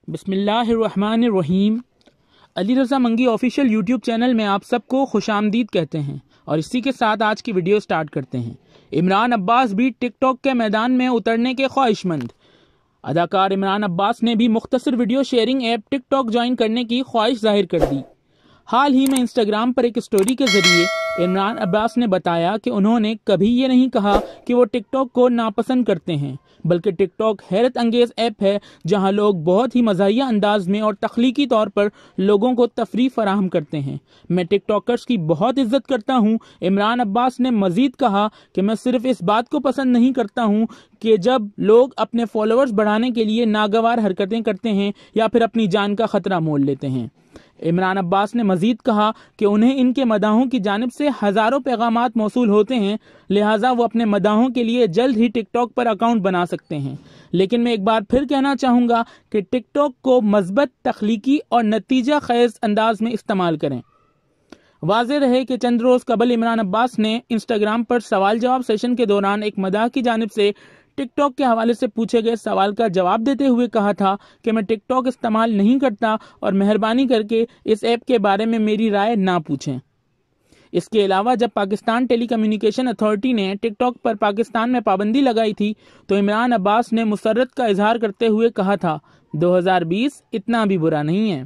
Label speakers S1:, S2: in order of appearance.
S1: بسم اللہ الرحمن الرحیم۔ علی رضا منگی آفیشیل یوٹیوب چینل میں آپ سب کو خوش آمدید کہتے ہیں اور اسی کے ساتھ آج کی ویڈیو سٹارٹ کرتے ہیں۔ عمران عباس بھی ٹک ٹاک کے میدان میں اترنے کے خواہشمند۔ اداکار عمران عباس نے بھی مختصر ویڈیو شیئرنگ ایپ ٹک ٹاک جوائن کرنے کی خواہش ظاہر کر دی۔ حال ہی میں انسٹاگرام پر ایک اسٹوری کے ذریعے عمران عباس نے بتایا کہ انہوں نے کبھی یہ نہیں کہا کہ وہ ٹک ٹاک کو ناپسند کرتے ہیں، بلکہ ٹک ٹاک حیرت انگیز ایپ ہے جہاں لوگ بہت ہی مزاحیہ انداز میں اور تخلیقی طور پر لوگوں کو تفریح فراہم کرتے ہیں۔ میں ٹک ٹاکرز کی بہت عزت کرتا ہوں۔ عمران عباس نے مزید کہا کہ میں صرف اس بات کو پسند نہیں کرتا ہوں کہ جب لوگ اپنے فالوورز بڑھانے کے لیے ناگوار حرکتیں کرتے ہیں یا پھر اپنی جان کا خطرہ مول لیتے ہیں۔ عمران عباس نے مزید کہا کہ انہیں ان کے مداحوں کی جانب سے ہزاروں پیغامات موصول ہوتے ہیں، لہٰذا وہ اپنے مداحوں کے لیے جلد ہی ٹک ٹاک پر اکاؤنٹ بنا سکتے ہیں، لیکن میں ایک بار پھر کہنا چاہوں گا کہ ٹک ٹاک کو مثبت، تخلیقی اور نتیجہ خیز انداز میں استعمال کریں۔ واضح رہے کہ چند روز قبل عمران عباس نے انسٹاگرام پر سوال جواب سیشن کے دوران ایک مداح کی جانب سے ٹک ٹاک کے حوالے سے پوچھے گئے سوال کا جواب دیتے ہوئے کہا تھا کہ میں ٹک ٹاک استعمال نہیں کرتا اور مہربانی کر کے اس ایپ کے بارے میں میری رائے نہ پوچھیں۔ اس کے علاوہ جب پاکستان ٹیلی کمیونیکیشن اتھارٹی نے ٹک ٹاک پر پاکستان میں پابندی لگائی تھی تو عمران عباس نے مسرت کا اظہار کرتے ہوئے کہا تھا 2020 اتنا بھی برا نہیں ہے۔